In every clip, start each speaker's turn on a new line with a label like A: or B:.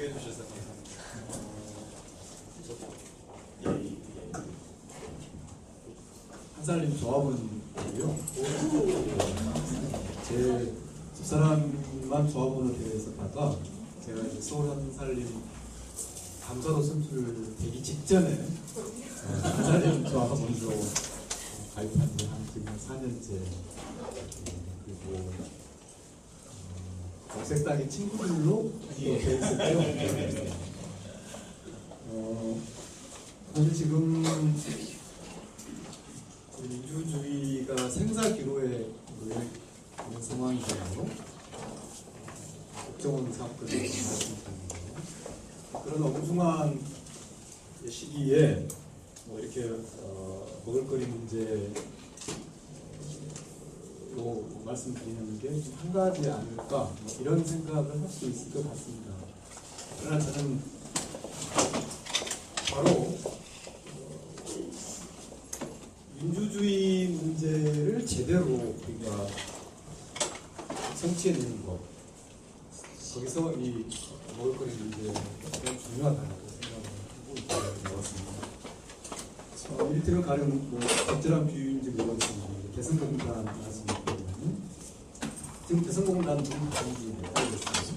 A: 소개해 주셔서 감사합니다.
B: 한살림 조합원이고요. 제 집사람만 조합원으로 되어 있었다가 제가 이제 서울 한살림 감사로 선출되기 직전에 한살림 조합원으로 가입한 지 한 지금 4년째. 그리고 녹색당의 친구들로 되어 있었고요. 사실 지금 민주주의가 생사기로에 있는 상황이잖아요. 국정원 사건을 말씀드리는데요. 그런 엉뚱한 시기에 뭐 이렇게 먹을거리 문제로 말씀드리는 게 좀 한가하지 않을까 뭐 이런 생각을 할 수 있을 것 같습니다. 그러나 저는 바로 민주주의 문제를 제대로 우리가 성취해내는 것, 거기서 이 먹을거리 문제가 중요하다고 생각을 하고 나왔습니다. 이를테면 가령 뭐 적절한 비유인지 모르겠습니다. 개성공단 말씀드리면 지금 개성공단 누구 가는지 모르겠어요.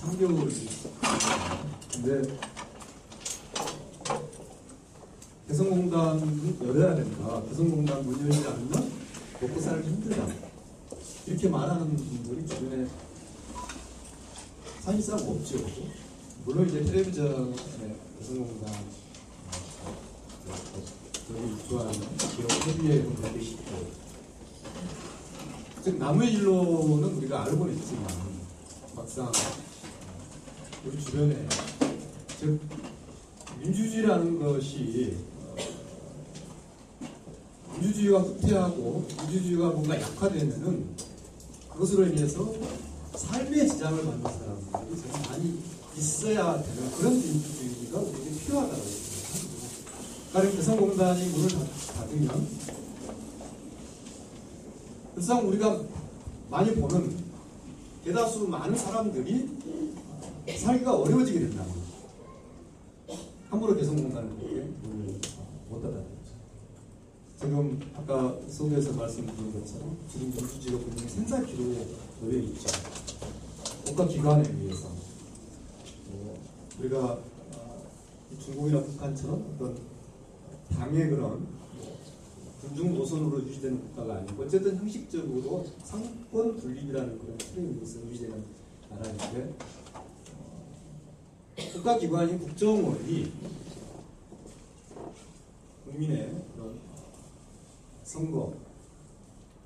B: 3개월이 근데 개성공단은 열어야 된다. 개성공단 문 열지 않으면 먹고 살기 힘들다. 이렇게 말하는 분들이 주변에 사실상 없죠. 물론 이제 텔레비전에 개성공단 저기 좋아하는 기업 협의회 분들이 계시고, 즉 남의 일로는 우리가 알고는 있지만 막상 우리 주변에 즉 민주주의라는 것이 민주주의가 후퇴하고 민주주의가 뭔가 약화되면은 그것으로 인해서 삶의 지장을 받는 사람들이 정말 많이 있어야 되는 그런 민주주의가 우리에게 필요하다고 생각합니다. 가령 개성공단이 문을 닫으면 실상 우리가 많이 보는 대다수 많은 사람들이 살기가 어려워지게 된다는 거죠. 함부로 개성공단을 그렇게 문을 못 닫아요. 지금 아까 소개에서 말씀드린 것처럼 지금 민주주의가 분명히 생사기로에 놓여 있죠. 국가기관에 의해서 우리가 중국이나 북한처럼 어떤 당의 그런 군중 노선으로 유지되는 국가가 아니고 어쨌든 형식적으로 상권 분립이라는 그런 틀에 의해서 유지되는 나라인데 국가기관인 국정원이 국민의 그런 선거,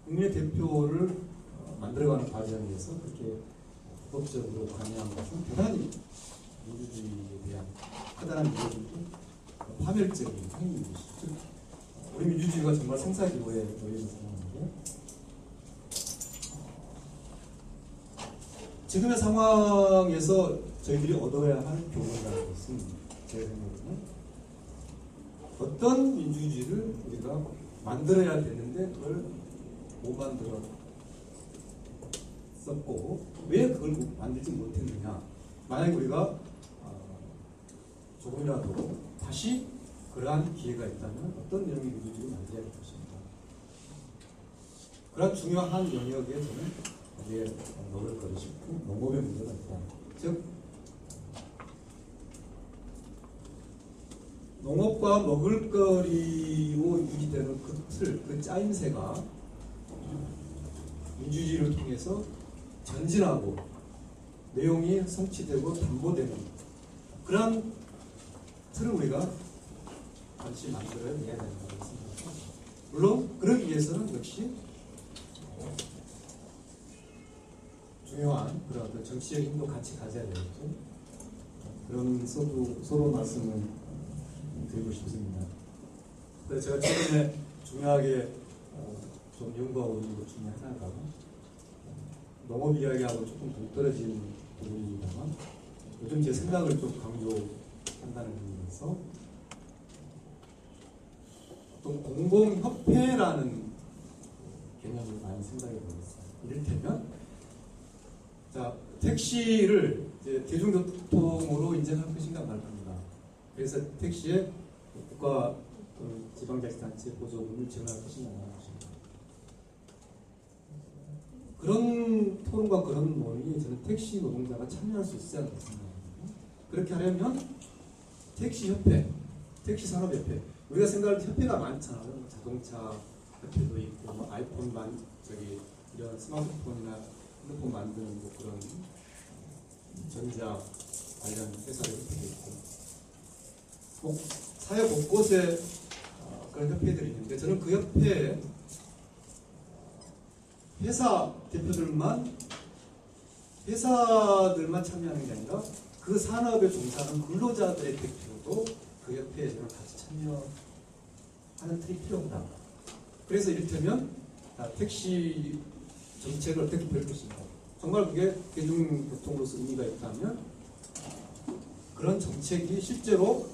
B: 국민의 대표를 만들어가는 과정에서 그렇게 불법적으로 관여한 것은 대단히 민주주의에 대한 커다란 위협이고 파멸적인 행위인 것이죠. 우리 민주주의가 정말 생사기로에 놓여있는 상황인데 지금의 상황에서 저희들이 얻어야 할 교훈이라는 것은 제 생각에는 어떤 민주주의를 우리가 만들어야 되는데 그걸 못 만들었었고 왜 그걸 만들지 못했느냐. 만약에 우리가 조금이라도 다시 그러한 기회가 있다면 어떤 내용의 민주주의를 만들어야 될 것입니다. 그런 중요한 영역에 저는 거기에 먹을거리 식품, 농업의 문제가 있다. 즉 농업과 먹을거리로 유지되는 그 틀, 그 짜임새가 민주주의를 통해서 전진하고 내용이 성취되고 담보되는 그런 틀을 우리가 같이 만들어야 된다고 생각합니다. 물론 그러기 위해서는 역시 중요한 그런 어떤 정치적 힘도 같이 가져야 되겠죠. 그런 서로 말씀을 드리고 싶습니다. 그래서 제가 최근에 중요하게 좀 연구하고 있는 것 중에 하나가 농업 이야기하고 조금 동떨어진 부분입니다만 요즘 제 생각을 좀 강조한다는 의미에서 어떤 공공협회라는 개념을 많이 생각해 보겠어요. 이를테면 자 택시를 이제 대중교통으로 인정할 것인가 말합니다. 그래서 택시에 국가 지방자치단체 보조금을 지원할 것인가 말 것인가. 그런 토론과 그런 논의에 저는 택시 노동자가 참여할 수 있지 않을까 생각합니다. 그렇게 하려면 택시협회, 택시산업협회, 우리가 생각할 협회가 많잖아요. 자동차 협회도 있고, 뭐 아이폰 이런 스마트폰이나 핸드폰 만드는 뭐 그런 전자 관련 회사의 협회도 있고, 사회 곳곳에 그런 협회들이 있는데, 저는 그 협회에 회사들만 참여하는 게 아니라 그 산업에 종사하는 근로자들의 대표도 그 협회에 저는 같이 참여하는 틀이 필요하다. 그래서 이를테면 택시 정책을 어떻게 펼 것인가. 정말 그게 대중교통으로서 의미가 있다면 그런 정책이 실제로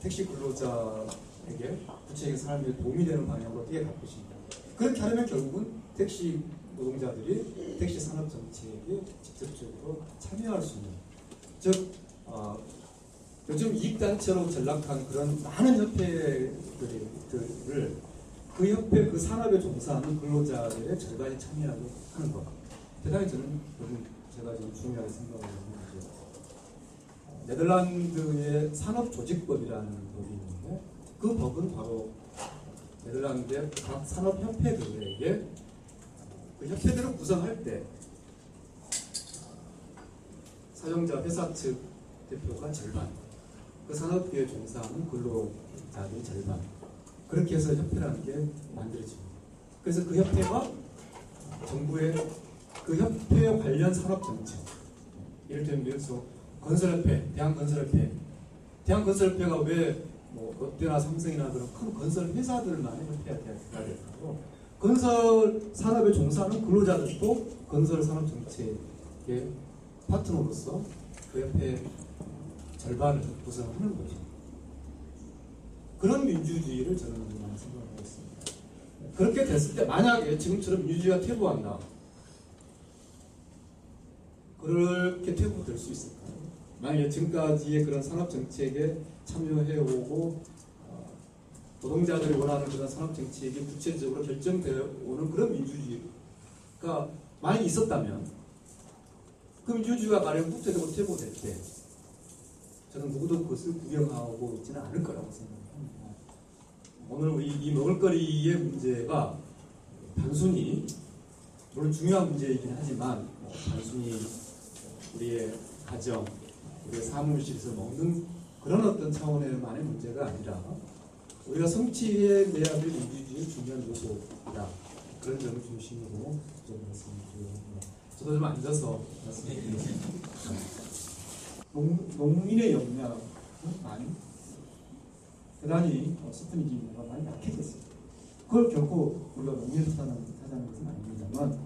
B: 택시 근로자에게 구체적인 삶에 도움이 되는 방향으로 어떻게 갈 것인가. 그렇게 하려면 결국은 택시 노동자들이 택시 산업 정책에 직접적으로 참여할 수 있는, 즉 요즘 이익단체로 전락한 그런 많은 협회들을 그 협회 그 산업에 종사하는 근로자들의 절반이 참여하게 하는 것. 대단히 저는 제가 지금 중요하게 생각을 하는 거죠. 네덜란드의 산업조직법이라는 법이 있는데 그 법은 바로 네덜란드의 각 산업협회들에게 그 협회들을 구성할 때 사용자 회사 측 대표가 절반, 그 산업계에 종사하는 근로자들이 절반, 그렇게 해서 협회라는 게 만들어집니다. 그래서 그 협회가 정부의 그 협회 관련 산업 정책, 예를 들면 건설협회, 대한건설협회가 왜 뭐 롯데나 삼성이나 그런 큰 건설 회사들만의 협회가 돼야 될까요? 건설 산업에 종사하는 근로자들도 건설 산업 정책의 파트너로서 그 협회 절반을 구성하는 거죠. 그런 민주주의를 저는 많이 생각하고 있습니다. 그렇게 됐을 때 만약에 지금처럼 민주주의가 퇴보한다. 그렇게 퇴보될 수 있을까요? 만약에 지금까지의 그런 산업 정책에 참여해오고 노동자들이 원하는 그런 산업 정책이 구체적으로 결정되어 오는 그런 민주주의가 많이 있었다면 그 민주주의가 가령 국제적으로 퇴보될 때 저는 누구도 그것을 구경하고 있지는 않을 거라고 생각합니다. 오늘 우리 이 먹을거리의 문제가 단순히 물론 중요한 문제이긴 하지만 단순히 우리의 가정, 우리의 사무실에서 먹는 그런 어떤 차원의만의 문제가 아니라 우리가 성취해내야 될 민주주의의 중요한 요소다. 그런 점을 중심으로 좀 말씀드립니다. 저도 좀 앉아서 말씀드리겠습니다. 농민의 역량은 많이 대단히 스프니 기능가 많이 약해졌어요. 그걸 결코 우리가 농민을 탓하는 것은 아닙니다만,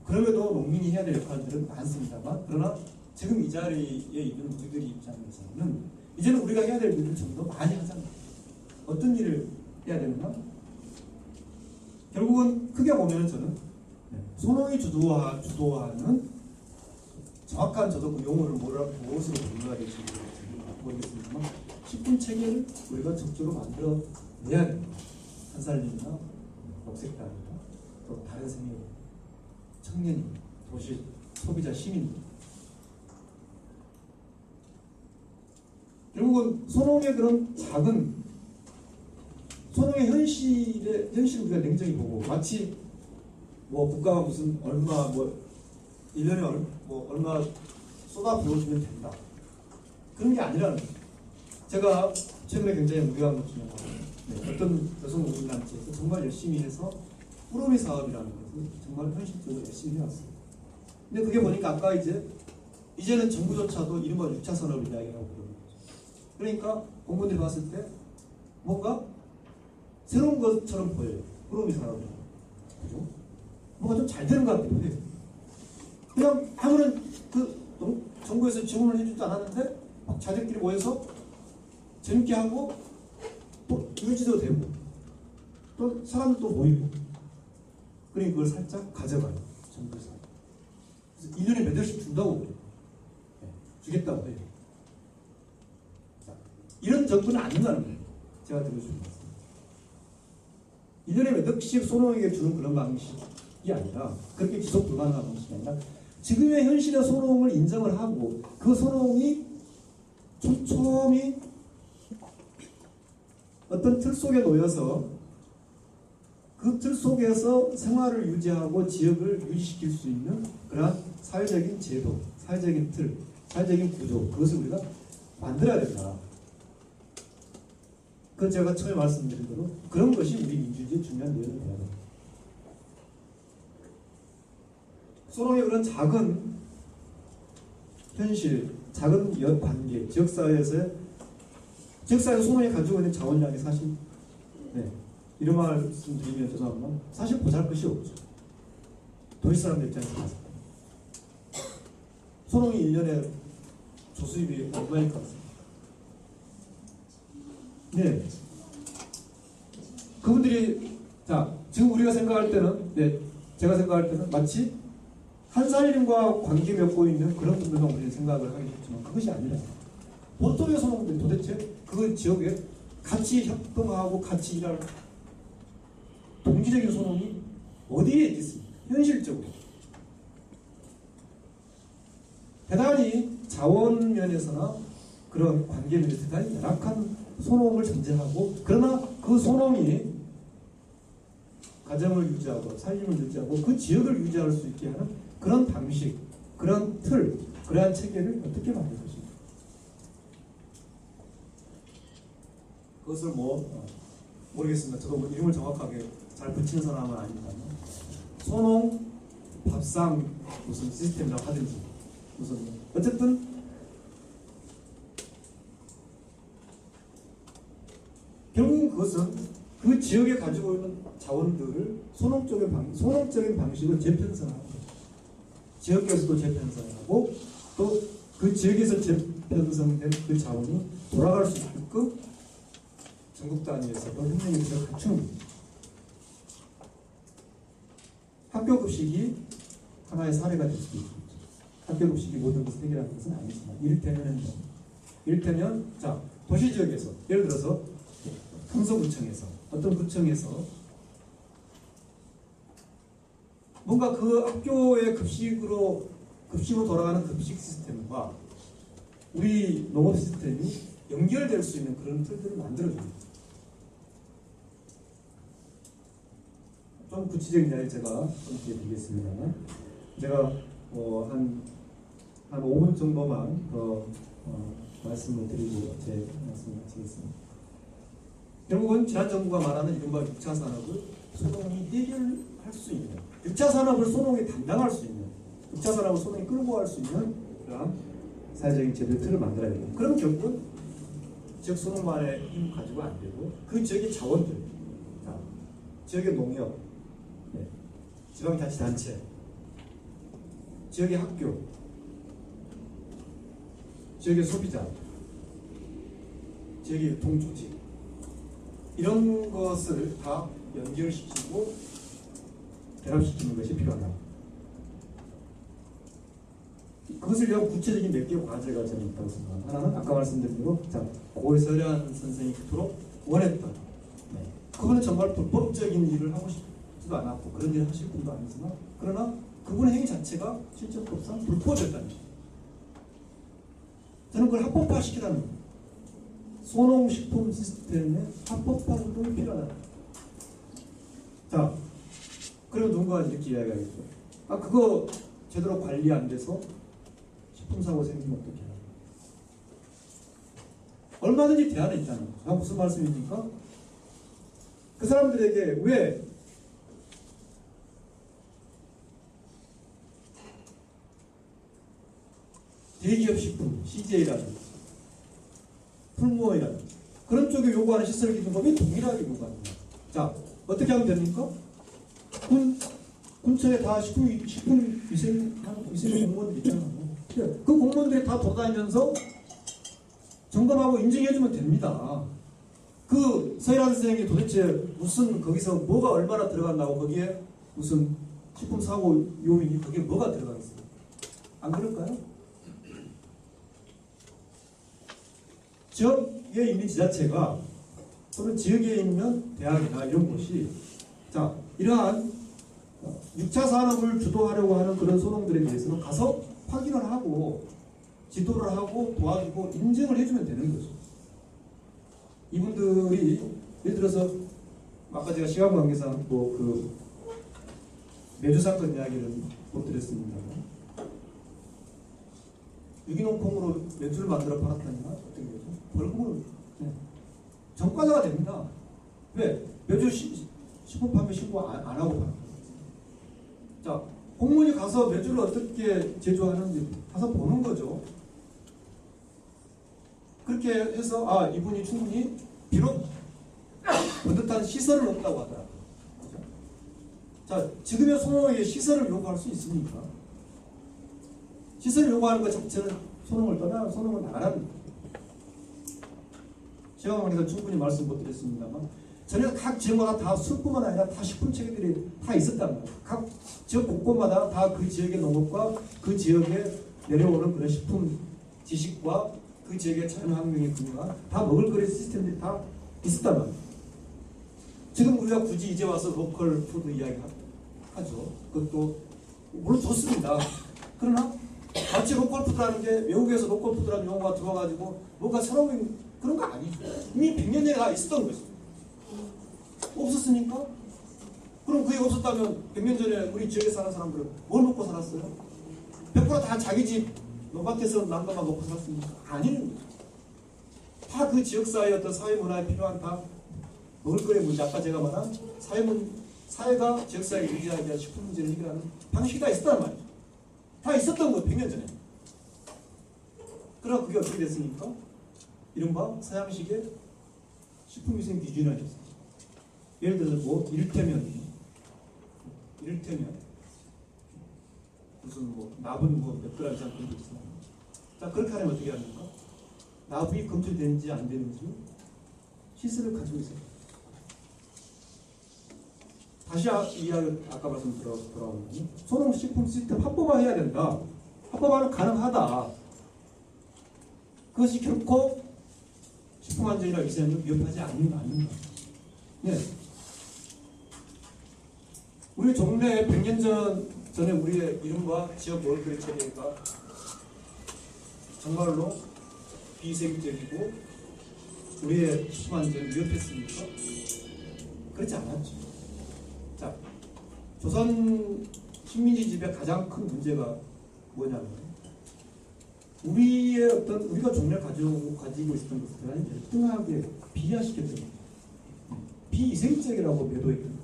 B: 그럼에도 농민이 해야 될 역할들은 많습니다만, 그러나 지금 이 자리에 있는 우리들의 입장에서는 이제는 우리가 해야 될 일을 좀 더 많이 하잖아요. 어떤 일을 해야 되느냐? 결국은 크게 보면 저는 소농이 주도하는 정확한 저도 그 용어를 무엇으로 분류해야 될지 모르겠습니다만 10분 체계를 우리가 적극적으로 만들어내야 됩니다. 한살림이나 녹색당이나 또 다른 생애, 청년인, 도시 소비자, 시민. 결국은 소농의 그런 작은 소농의 현실을 우리가 냉정히 보고 마치 뭐 국가가 무슨 얼마 뭐 1년에 뭐 얼마 쏟아 부어주면 된다. 그런 게 아니라는 거죠. 제가 최근에 굉장히 무료한 것 중에 어떤 여성 노동단체에서 정말 열심히 해서 꾸러미 사업이라는 것을 정말 현실적으로 열심히 해왔어요. 근데 그게 보니까 아까 이제는 정부조차도 이른바 6차 산업을 이야기하고 그러는 거죠. 그러니까 공무원들이 봤을 때 뭔가 새로운 것처럼 보여요. 꾸러미 산업이. 그죠? 뭔가 좀 잘 되는 것 같기도 해요. 그냥 아무런 정부에서 지원을 해주지도 않았는데 막 자들끼리 모여서 재밌게 하고 또 유지도 되고 또 사람들도 모이고 그러니 그걸 살짝 가져가요. 정부에서. 그래서 1년에 몇 월씩 준다고 그래요. 주겠다고 해요. 자, 이런 접근은 아닌다는 거예요. 제가 들어주는 말씀. 1년에 몇 억씩 소농에게 주는 그런 방식이 아니라, 그렇게 지속 불가능한 방식이 아니라, 지금의 현실의 소농을 인정을 하고, 그 소농이 촘촘히 어떤 틀 속에 놓여서 그 틀 속에서 생활을 유지하고 지역을 유지시킬 수 있는 그러한 사회적인 제도, 사회적인 틀, 사회적인 구조, 그것을 우리가 만들어야 된다. 그건 제가 처음에 말씀드린 대로 그런 것이 우리 민주주의의 중요한 내용이 돼야 됩니다. 소롱의 그런 작은 현실, 작은 관계, 지역사회에서 소롱이 가지고 있는 자원량이 사실, 이런 말씀 드리면 죄송합니다. 사실 보잘것이 없죠. 도시 사람들 입장에서 봤을 때. 소롱이 1년에 조수입이 얼마일 것 같습니다. 네. 그분들이, 자, 지금 우리가 생각할 때는, 제가 생각할 때는 마치 한산일인과 관계 맺고 있는 그런 분들만 우리는 생각을 하겠지만 그것이 아니라 보통의 소농들이 도대체 그 지역에 같이 협동하고 같이 일할 동기적인 소농이 어디에 있겠습니까? 현실적으로. 대단히 자원 면에서나 그런 관계 면에서 대단히 열악한 소농을 전제하고, 그러나 그 소농이 가정을 유지하고 살림을 유지하고 그 지역을 유지할 수 있게 하는 그런 방식, 그런 틀, 그러한 체계를 어떻게 만들 것인가. 그것을 모르겠습니다. 저도 이름을 정확하게 잘 붙이는 사람은 아닙니다. 소농 밥상 무슨 시스템이라고 하든지 무슨 어쨌든 결국은 그것은 그 지역에 가지고 있는 자원들을 소농적인 방식으로 재편성하는 거죠. 지역에서도 재편성하고 또 그 지역에서 재편성된 그 자원이 돌아갈 수 있게끔 전국 단위에서도 협력에서 갖추는 겁니다. 학교급식이 하나의 사례가 될 수도 있습니다. 학교급식이 모든 것을 해결하는 것은 아니지만 이를테면 자, 도시지역에서 예를 들어서 강서구청에서 어떤 구청에서 뭔가 그 학교의 급식으로 돌아가는 급식 시스템과 우리 농업 시스템이 연결될 수 있는 그런 틀들을 만들어줍니다. 좀 구체적인 이야기 제가 드리겠습니다. 제가 한 5분 정도만 더 말씀을 드리고 제 말씀을 마치겠습니다. 결국은 지난정부가 말하는 이른바 6차 산업을 소농이 해결할 수 있는, 6차 산업을 소농이 담당할 수 있는, 6차 산업을 소농이 끌고 갈 수 있는 그런 사회적인 제도의 틀을 만들어야 돼요. 그럼 결국은 지역 소농만의 힘 가지고 안 되고 그 지역의 자원들, 지역의 농협, 지방자치단체, 지역의 학교, 지역의 소비자, 지역의 유통조직, 이런 것을 다 연결시키고 결합시키는 것이 필요하다. 그것을 위한 구체적인 몇 개의 과제가 저는 있다고 생각합니다. 하나는 아까 말씀드린 대로 고해서련 선생이 그토록 원했던, 그분은 정말 불법적인 일을 하고 싶지도 않았고 그런 일을 하실 분도 아니지만, 그러나 그분의 행위 자체가 실정법상 불법이었다는 거죠. 저는 그걸 합법화시키라는 겁니다. 소농식품 시스템의 합법화가 필요하다. 자, 그리고 누군가 이렇게 이야기하겠죠. 그거 제대로 관리 안 돼서 식품사고 생기면 어떻게 해요? 얼마든지 대안이 있다는 거죠. 무슨 말씀입니까? 그 사람들에게 왜 대기업 식품, CJ라든지 풀무원이라든지 그런 쪽에 요구하는 시설 기준과 왜 동일하게 요구합니까? 자, 어떻게 하면 됩니까? 군청에 다 식품위생 공무원들 있잖아요. 그 공무원들이 다 돌아다니면서 점검하고 인증해주면 됩니다. 그 서일환 선생님이 도대체 무슨 거기서 뭐가 얼마나 들어간다고 거기에 무슨 식품 사고 요인이 거기에 뭐가 들어가겠어요? 안 그럴까요? 지역에 있는 지자체가 또는 지역에 있는 대학이나 이런 곳이 자 이러한 6차 산업을 주도하려고 하는 그런 소농들에 대해서는 가서 확인을 하고 지도를 하고 도와주고 인증을 해주면 되는 거죠. 이분들이 예를 들어서 아까 제가 시간 관계상 그 매주 사건 이야기를 못 드렸습니다. 유기농 콩으로 매주를 만들어 팔았다니까 어떤 거죠? 벌금을 전과자가 됩니다. 왜? 매주 식품 판매 신고 안 하고 파는 거예요. 자, 공무원이 가서 매주를 어떻게 제조하는지 가서 보는 거죠. 그렇게 해서 아 이분이 충분히 비록 번듯한 시설을 없다고 하더라고요. 그렇죠? 자, 지금의 소농에게 시설을 요구할 수 있습니까? 시설을 요구하는 것 자체는 소농을 나가라는 거예요. 제가 관계에서 충분히 말씀 못 드렸습니다만 전혀 각 지역마다 다 술뿐만 아니라 다 식품 체계들이 다 있었단 말이에요. 각 지역 곳곳마다 다 그 지역의 농업과 그 지역에 내려오는 그런 식품 지식과 그 지역의 자연환경의 근거가 다 먹을거리 시스템들이 다 있었단 말이에요. 지금 우리가 굳이 이제 와서 로컬 푸드 이야기 하죠. 그것도 물론 좋습니다. 그러나 마치 로컬 푸드라는 게 외국에서 로컬 푸드라는 용어가 들어와가지고 뭔가 새로운 그런 거 아니죠. 이미 100년 전에 다 있었던 거죠. 없었으니까? 그럼 그게 없었다면 100년 전에 우리 지역에 사는 사람들은 뭘 먹고 살았어요? 100%다 자기 집 농밭에서 난 것만 먹고 살았습니까? 아니는 다 그 지역사회의 어떤 사회문화에 필요한 다 먹을거리의 문제, 아까 제가 말한 사회가 지역사회에 유지하기 위한 식품 문제를 해결하는 방식이 다 있었단 말이죠. 다 있었던 거예요, 100년 전에. 그러나 그게 어떻게 됐습니까? 이른바 서양식의 식품위생 기준이 하셨어요. 예를 들어서 뭐 이를테면 무슨 뭐 납은 뭐 몇 그램 이상 그런 거 있어요. 자 그렇게 하면 어떻게 합니까? 납이 검출되는지 안 되는지 시스를 가지고 있어요. 다시 이야기 아까 말씀 돌아오면 소농식품 시스템 합법화해야 된다. 합법화는 가능하다. 그것이 결코 식품안전이나 위생을 위협하지 않는다. 네. 우리 종래에 100년 전에 우리의 이른바 지역 먹을거리 체계가 정말로 비이생적이고 우리의 식품안전을 위협했습니까? 그렇지 않았죠. 자, 조선 식민지 집의 가장 큰 문제가 뭐냐면 우리의 어떤 우리가 종래를 가지고 있었던 것을 아주 열등하게 비하시켰던 거죠. 비이생적이라고 매도했던 거죠.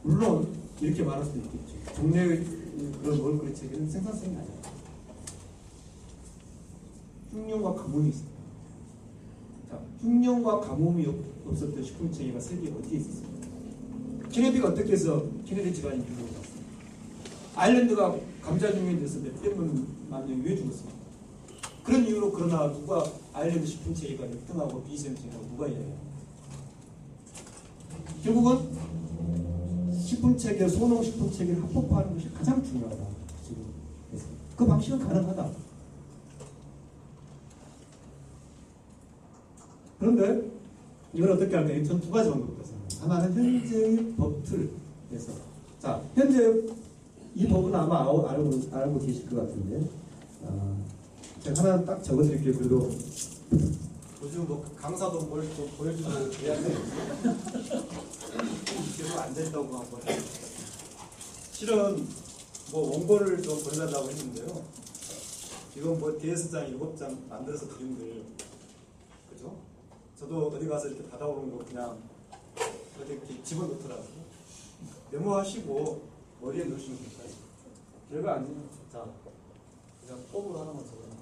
B: 물론 이렇게 말할 수도 있겠죠. 종래의 그런 먹을거리 체계는 생산성이 아니에요. 흉년과 가뭄이 있습니다. 자, 흉년과 가뭄이 없었던 식품 체계가 세계에 어디에 있었습니까? 케네디가 어떻게 해서 케네디 집안이 미국으로 갔습니까? 아일랜드가 감자 흉년이 돼서 몇백만 명이 왜 죽었습니까? 그런 이유로 그러나 누가 아일랜드 식품 체계가 열등하고 비이생적이라고 누가 이래요? 결국은 식품 체계, 소농 식품 체계를 합법화하는 것이 가장 중요하다. 지금 그 방식은 가능하다. 그런데 이걸 어떻게 할까요? 전 두 가지 방법이 있습니다. 하나는 현재의 법틀에서 자 현재 이 법은 아마 알고 계실 것 같은데 제가 하나 딱 적어드릴게요. 그래도 요즘 뭐 강사도 뭘 좀 보여주고 해야 돼. 계속 앉아있다고 한번 실은 뭐 원고를 좀 보내달라고 했는데요. 지금 뭐 DS장 7장 만들어서 드린들 그죠? 저도 어디 가서 이렇게 받아오는 거 그냥 어디 이렇게 집어넣더라고요. 메모하시고 머리에 넣으시면 될까요? 별거 아니에요. 자, 그냥 폼으로 하나만 적어놔.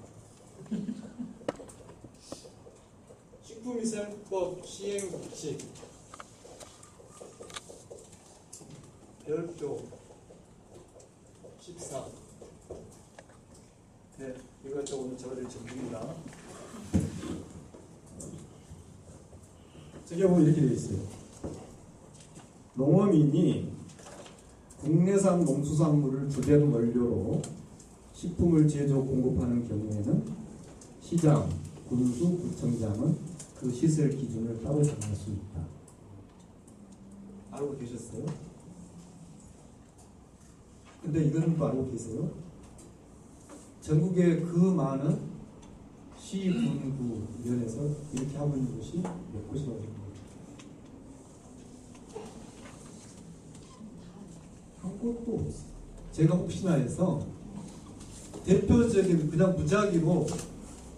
B: 식품위생법 시행규칙 별표 14. 네, 이것도 오늘 적어드릴 정리입니다. 저기 보면 이렇게 되어 있어요. 농어민이 국내산 농수산물을 주된 원료로 식품을 제조 공급하는 경우에는 시장, 군수, 구청장은 그 시설 기준을 따로 정할 수 있다. 알고 계셨어요? 근데 이거는 또 알고 계세요? 전국의 그 많은 시, 군, 구 면에서 이렇게 하고 있는 곳이 몇 곳이라고 합니다. 한 곳도 없어요. 제가 혹시나 해서 대표적인 그냥 무작위로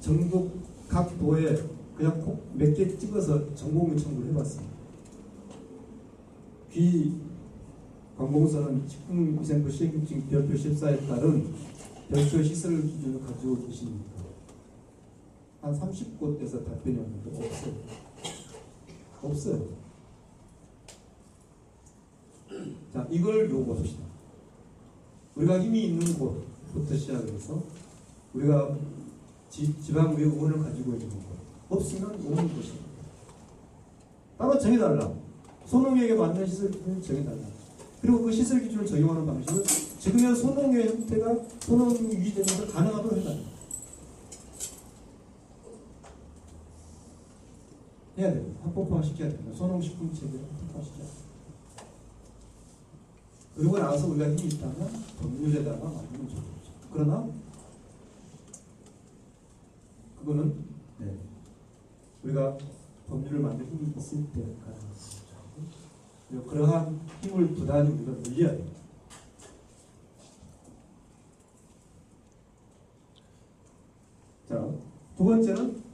B: 전국 각 도에 그냥 몇 개 찍어서 전공의 청구를 해봤습니다. 관공서는 식품위생부 시행규칙 별표 14에 따른 별표 시설 기준을 가지고 계십니까? 한 30곳에서 답변이 왔는데 없어요. 없어요. 자, 이걸 요구합시다. 우리가 힘이 있는 곳부터 시작해서 우리가 지방의 의원을 가지고 있는 곳 없으면 없는 곳입니다. 따로 정해달라. 소농에게 맞는 시설 기준을 정해달라. 그리고 그 시설 기준을 적용하는 방식은 지금의 소농의 형태가 소농이 유지되면서 가능하도록 해달라. 해야 됩니다. 합법화 시켜야 됩니다. 소농식품 체계를 합법화 시켜야 됩니다. 그리고 나서 우리가 힘이 있다면 법률에다가 만들면 좋겠죠. 그러나 그거는 우리가 법률을 만들 힘이 있을 때 가능합니다. 그리고 그러한 힘을 부단히 우리가 늘려야 됩니다. 자, 두 번째는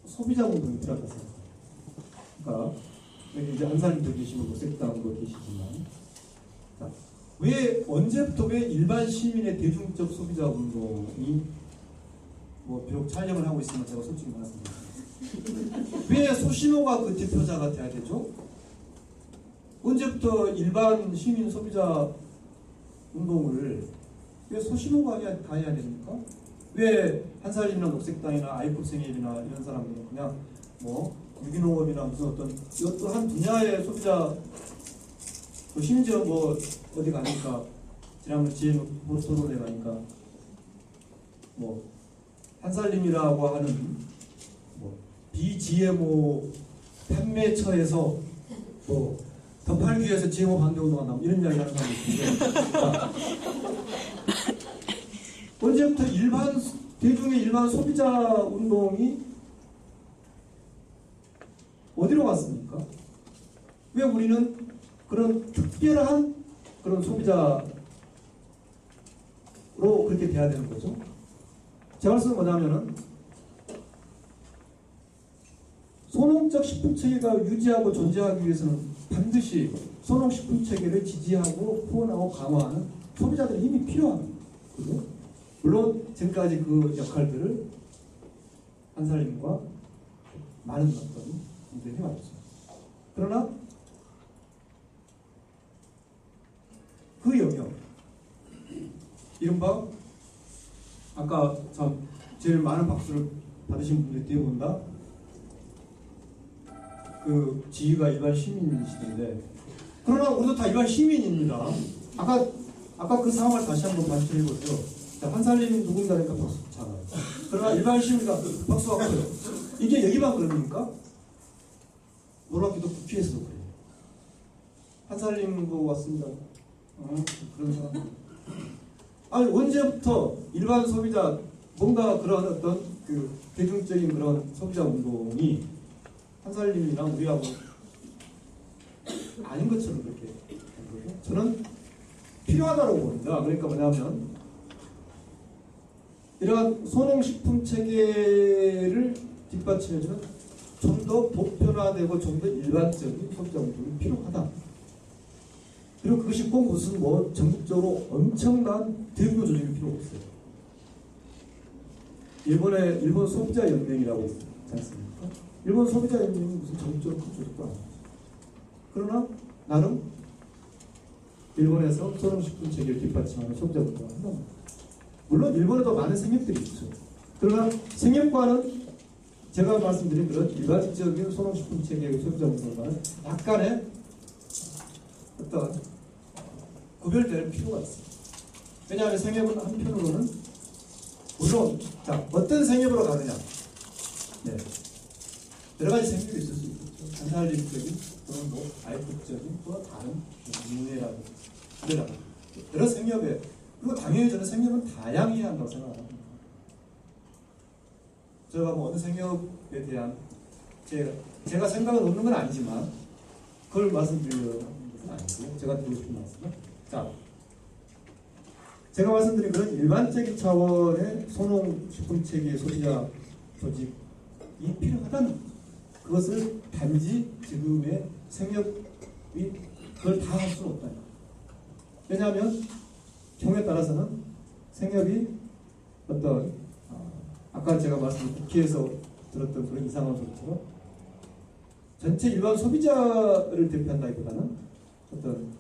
B: 소비자 운동이 필요하다고 생각합니다. 그러니까 여기 이제 한사님도 계시고 녹색당도 계시지만, 자, 언제부터 왜 일반 시민의 대중적 소비자 운동이 비록 촬영을 하고 있으면 제가 솔직히 말씀드립니다. 왜 소신호가 그 대표자가 돼야 되죠? 언제부터 일반 시민 소비자 운동을 왜 소신호가 다 해야 됩니까? 왜 한사림이나 녹색당이나 아이컵생협이나 이런 사람들은 그냥 유기농업이나 무슨 어떠한 분야의 소비자, 심지어 어디 가니까 지난번 토론회 가니까 한살림이라고 하는 비GMO 판매처에서 더 팔기 위해서 GMO 반대운동을 한다 이런 이야기 하는 사람이 있는데 언제부터 대중의 일반 소비자 운동이 어디로 갔습니까? 왜 우리는 그런 특별한 그런 소비자로 그렇게 돼야 되는 거죠? 제 말씀은 뭐냐면은 소농적 식품체계가 유지하고 존재하기 위해서는 반드시 소농식품체계를 지지하고 후원하고 강화하는 소비자들의 힘이 필요합니다. 그죠? 물론 지금까지 그 역할들을 한사님과 많은 분들이 해왔죠. 그러나 그 영역, 이른바 아까 참 제일 많은 박수를 받으신 분들이 뒤에 본다. 그 지휘가 일반 시민이시던데, 그러나 우리도 다 일반 시민입니다. 아까 그 상황을 다시 한번 반추해 보세요. 한살림 누군가니까 박수 잘해요. 그러나 일반 시민과 박수가 커요. 이게 여기만 그럽니까? 놀랍게도 국회에서도 그래요. 한살림도 왔습니다. 그런 사람. 아니, 언제부터 일반 소비자, 뭔가 그런 어떤 그 대중적인 그런 소비자 운동이 한살림이랑 우리하고 아닌 것처럼 그렇게 된 거죠. 저는 필요하다고 봅니다. 그러니까 뭐냐면, 이러한 소농식품 체계를 뒷받침해주는 좀 더 보편화되고 좀 더 일반적인 소비자 운동이 필요하다. 그리고 그것이 꼭 무슨 전국적으로 엄청난 대규모 조직이 필요 없어요. 일본 소비자 연맹이라고 있지 않습니까? 일본 소비자 연맹이 무슨 전국적으로 큰 조직도 아니죠. 그러나 나름 일본에서 소농식품 체계를 뒷받침하는 소비자 운동을 한답니다. 물론 일본에도 많은 생협들이 있죠. 그러나 생협과는 제가 말씀드린 그런 일반적인 소농식품 체계의 소비자 운동과는 약간의 어떤 구별될 필요가 있습니다. 왜냐하면 생협은 한편으로는 물론 자 어떤 생협으로 가느냐, 네. 여러 가지 생협이 있을 수 있겠죠. 산살림적인 또는 뭐 아이국적인 또 다른 문예라고 그래라고 여러 생협에 그리고 당연히 저는 생협은 다양해야 한다고 생각합니다. 제가 뭐 어느 생협에 대한 제가 생각은 없는 건 아니지만 그걸 말씀드리려는 것은 아니고요. 제가 드리고 싶은 말씀은 자 제가 말씀드린 그런 일반적인 차원의 소농식품체계 소비자 조직이 필요하다는 그것을 단지 지금의 생협이 그걸 다 할 수는 없다. 왜냐하면 경우에 따라서는 생협이 어떤 아까 제가 말씀드린 국회에서 들었던 그런 이상한 소리처럼 전체 일반 소비자를 대표한다기보다는 어떤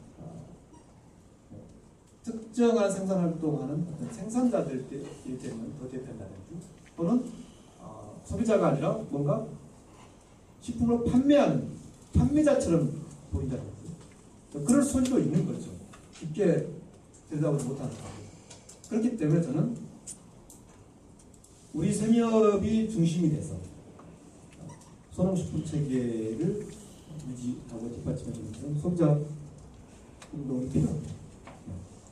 B: 특정한 생산활동하는 어떤 생산자들 때문에 더 대표한다든지 또는 소비자가 아니라 뭔가 식품을 판매하는 판매자처럼 보인다든지 그럴 소지도 있는 거죠. 깊게 들여다보지 못하는 거죠. 그렇기 때문에 저는 우리 생협이 중심이 돼서 소농식품 체계를 유지하고 뒷받침해주는 소비자 운동이 필요합니다.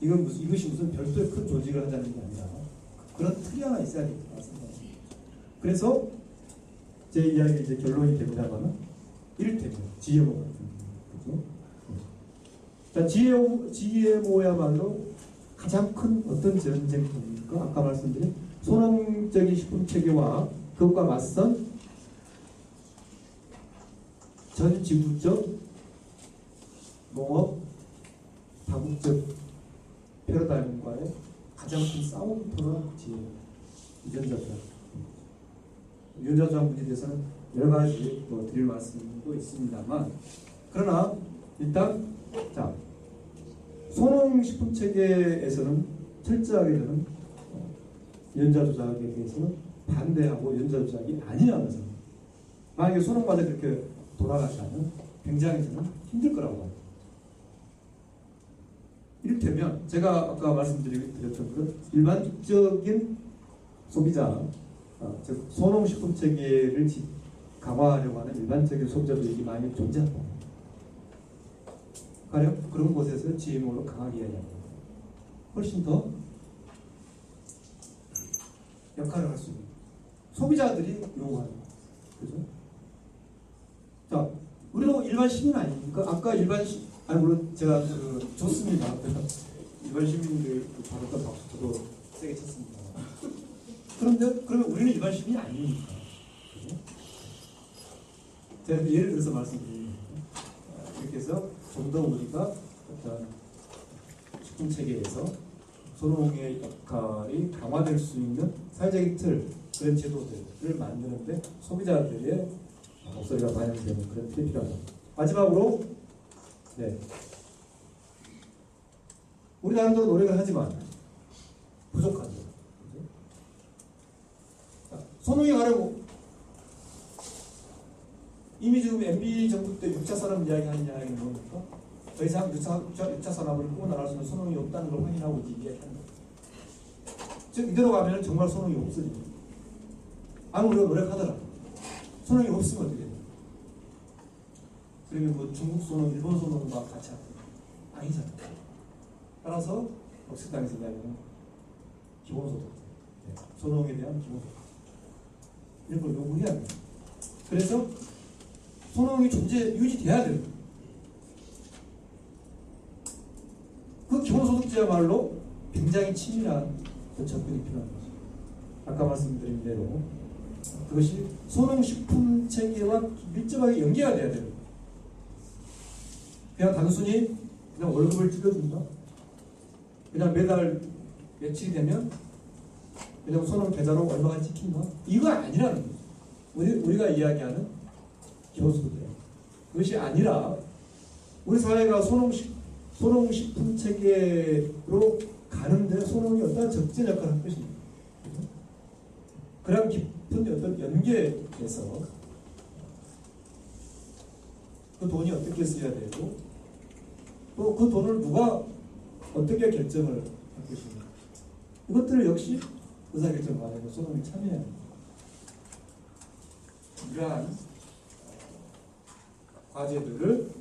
B: 이것이 무슨 별도의 큰 조직을 하자는 게 아니라 그런 틀이 하나 있어야 될 것 같습니다. 그래서 제 이야기 이제 결론이 됩니다만은 이를테면 GMO 같은 거죠. 자, GMO야말로 가장 큰 어떤 전쟁터입니까? 아까 말씀드린 소농적인 식품 체계와 그것과 맞선 전 지구적 농업 다국적 패러다임과의 가장 큰 싸움터가 유전자 조작 문제에 대해서는 여러 가지 드릴 말씀도 있습니다만 그러나 일단 자 소농식품 체계에서는 철저하게 저는 유전자 조작에 대해서는 반대하고 유전자 조작이 아니라는 것은 만약에 소농마저 그렇게 돌아가시면 굉장히 저는 힘들 거라고 합니다. 이를테면 제가 아까 말씀드렸던 그런 일반적인 소비자 즉 소농식품 체계를 강화하려고 하는 일반적인 소비자들이 많이 존재한다. 가령 그런 곳에서 GMO로 강하게 이야기합니다. 훨씬 더 역할을 할 수 있는 소비자들이 요구하는 그죠? 자, 우리도 일반 시민 아닙니까? 아까 물론 제가 좋습니다. 일반 시민들 받았던 박수 저도 세게 쳤습니다. 그런데 그러면 우리는 일반 시민이 아니니까. 그죠? 제가 예를 들어서 말씀드립니다. 이렇게 해서 좀 더 우리가 어떤 식품 체계에서 소농의 역할이 강화될 수 있는 사회적인 틀, 그런 제도들을 만드는데 소비자들의 목소리가 반영되는 그런 틀이 필요하다. 마지막으로, 네. 우리 나름대로 노력을 하지만 부족하죠. 소농이 가려고 이미 지금 MB 정부 때 6차 산업 이야기하는 이야기는 뭡니까? 더 이상 6차 산업을 끌고 나갈 수 있는 소농이 없다는 걸 확인하고 이야기합니다. 즉 이대로 가면 정말 소농이 없어집니다. 아무리 우리가 노력하더라도 소농이 없으면 어떻게 됩니까? 그러면 뭐 중국 소농, 일본 소농과 같이 하는 아니잖아요. 따라서 녹색당에서 이야기하는 기본소득, 소농에 대한 기본소득 이런 걸 요구해야 합니다. 그래서 소농이 유지돼야 됩니다. 그 기본소득제야말로 굉장히 치밀한 접근이 필요한 거죠. 아까 말씀드린 대로 그것이 소농식품 체계와 밀접하게 연계가 돼야 됩니다. 그냥 단순히 그냥 월급을 줄여준다. 그냥 매달 며칠이 되면 그냥 소농 계좌로 얼마가 찍힌다. 이거 아니라는 거죠. 우리가 이야기하는 기본소득이에요. 그것이 아니라 우리 사회가 소농식품 체계로 가는데 소농이 어떤 적재 역할을 할 것입니다. 그런 깊은 어떤 연계에서 그 돈이 어떻게 써야 되고 또 그 돈을 누가 어떻게 결정을 할 것인가, 이것들을 역시 의사결정 과정에 소동이 참여해야 합니다. 이러한 과제들을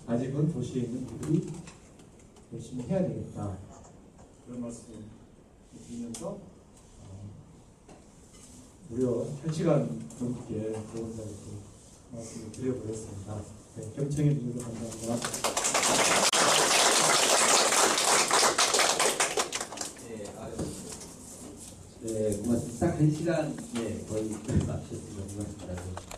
B: 아직은 도시에 있는 분들이 열심히 해야 되겠다, 그런 말씀을 드리면서 무려 1시간 넘게 보험자에게 말씀을 드려보겠습니다. 네, 경청해 주셔서 감사합니다.
A: 네, 고맙습니다. 딱 1시간, 거의 마쳤습니다. 고맙습니다.